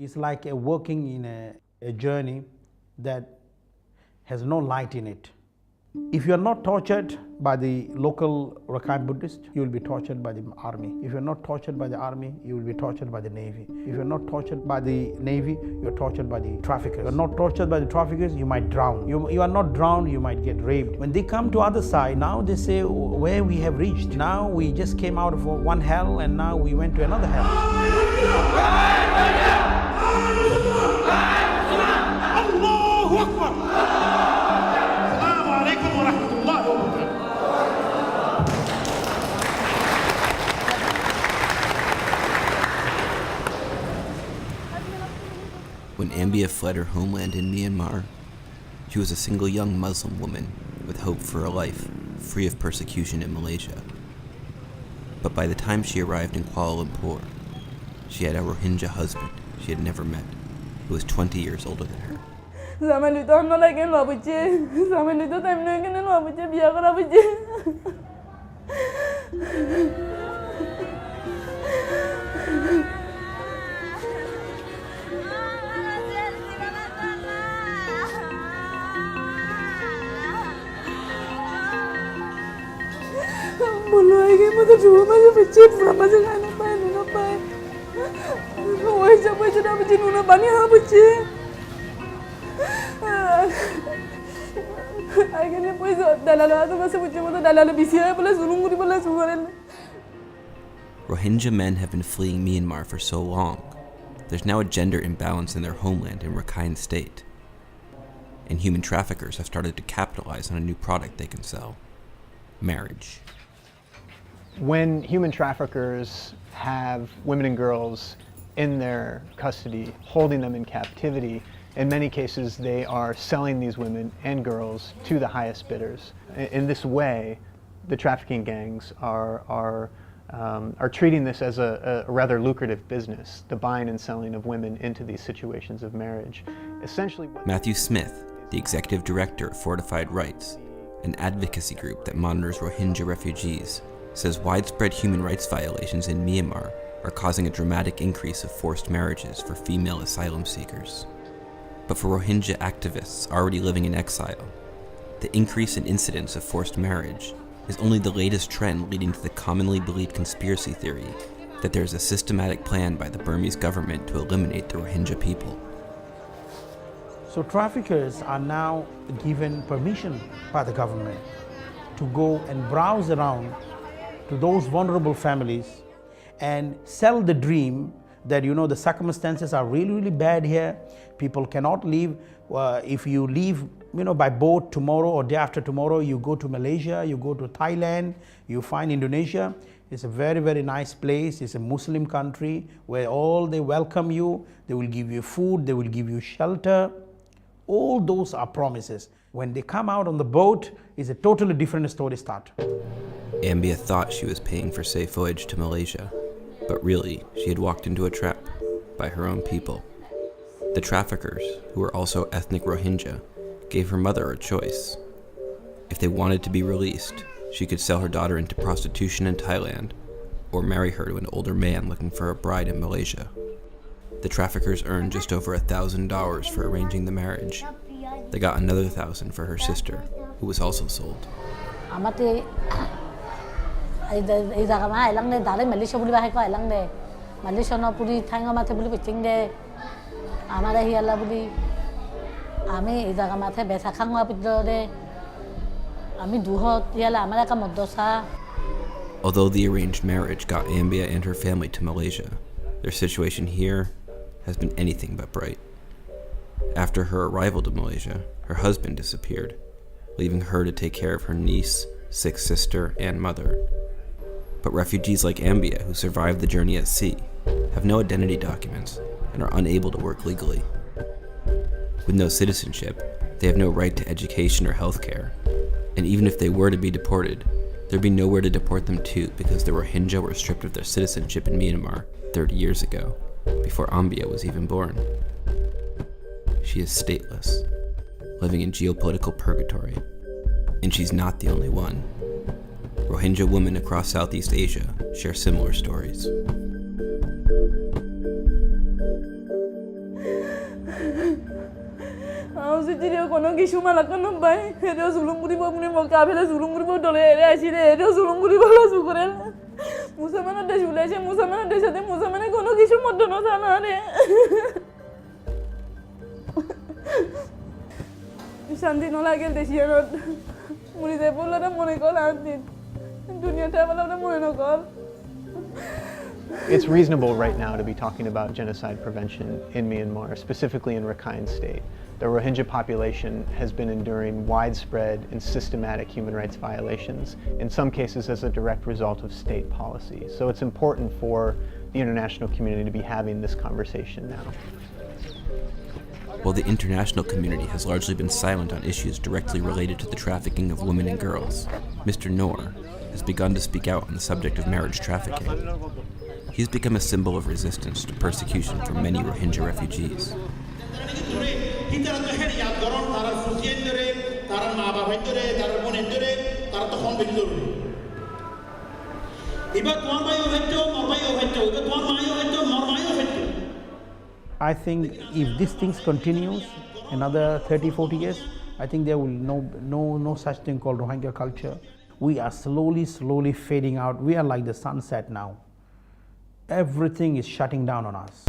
It's like working in a journey that has no light in it. If you are not tortured by the local Rakhine Buddhist, you will be tortured by the army. If you are not tortured by the army, you will be tortured by the navy. If you are not tortured by the navy, you are tortured by the traffickers. If you are not tortured by the traffickers, you might drown. You are not drowned, you might get raped. When they come to other side, now they say, where we have reached. Now we just came out of one hell and now we went to another hell. Allahu Akbar. When Ambia fled her homeland in Myanmar, she was a single young Muslim woman with hope for a life free of persecution in Malaysia. But by the time she arrived in Kuala Lumpur, she had a Rohingya husband she had never met, who was 20 years older than her. Rohingya men have been fleeing Myanmar for so long. There's now a gender imbalance in their homeland in Rakhine State. And human traffickers have started to capitalize on a new product they can sell: marriage. When human traffickers have women and girls in their custody, holding them in captivity, in many cases they are selling these women and girls to the highest bidders. In this way, the trafficking gangs are treating this as a rather lucrative business, the buying and selling of women into these situations of marriage. Essentially, Matthew Smith, the executive director of Fortified Rights, an advocacy group that monitors Rohingya refugees, says widespread human rights violations in Myanmar are causing a dramatic increase of forced marriages for female asylum seekers. But for Rohingya activists already living in exile, the increase in incidents of forced marriage is only the latest trend leading to the commonly believed conspiracy theory that there is a systematic plan by the Burmese government to eliminate the Rohingya people. So traffickers are now given permission by the government to go and browse around to those vulnerable families and sell the dream that, the circumstances are really, really bad here. People cannot leave. If you leave, by boat tomorrow or day after tomorrow, you go to Malaysia, you go to Thailand, you find Indonesia. It's a very, very nice place. It's a Muslim country where they welcome you. They will give you food. They will give you shelter. All those are promises. When they come out on the boat, it's a totally different story start. Ambia thought she was paying for safe voyage to Malaysia, but really, she had walked into a trap by her own people. The traffickers, who were also ethnic Rohingya, gave her mother a choice. If they wanted to be released, she could sell her daughter into prostitution in Thailand, or marry her to an older man looking for a bride in Malaysia. The traffickers earned just over $1,000 for arranging the marriage. They got another $1,000 for her sister, who was also sold. Although the arranged marriage got Ambia and her family to Malaysia, their situation here has been anything but bright. After her arrival to Malaysia, her husband disappeared, leaving her to take care of her niece, sick sister, and mother. But refugees like Ambia, who survived the journey at sea, have no identity documents and are unable to work legally. With no citizenship, they have no right to education or health care, and even if they were to be deported, there'd be nowhere to deport them to because the Rohingya were stripped of their citizenship in Myanmar 30 years ago, before Ambia was even born. She is stateless, living in geopolitical purgatory, and she's not the only one. Rohingya women across Southeast Asia share similar stories. Jirio kono gishuma la kono bai. Hero zulunguri bo mune mo kabela zulunguri bo dole ere ashire hero zulunguri bo la sukurel. Musamana de juleje musamana de shate musamana kono gishu moddo no sanare. Shanti no lagel de shiano. Muri de bola da mone kol anti. Dunia ta bala da mone no kol. It's reasonable right now to be talking about genocide prevention in Myanmar, specifically in Rakhine State. The Rohingya population has been enduring widespread and systematic human rights violations, in some cases as a direct result of state policy. So it's important for the international community to be having this conversation now. While the international community has largely been silent on issues directly related to the trafficking of women and girls, Mr. Noor has begun to speak out on the subject of marriage trafficking. He's become a symbol of resistance to persecution for many Rohingya refugees. I think if these things continues another 30-40 years, I think there will no such thing called Rohingya culture. We are slowly fading out. We are like the sunset now. Everything is shutting down on us.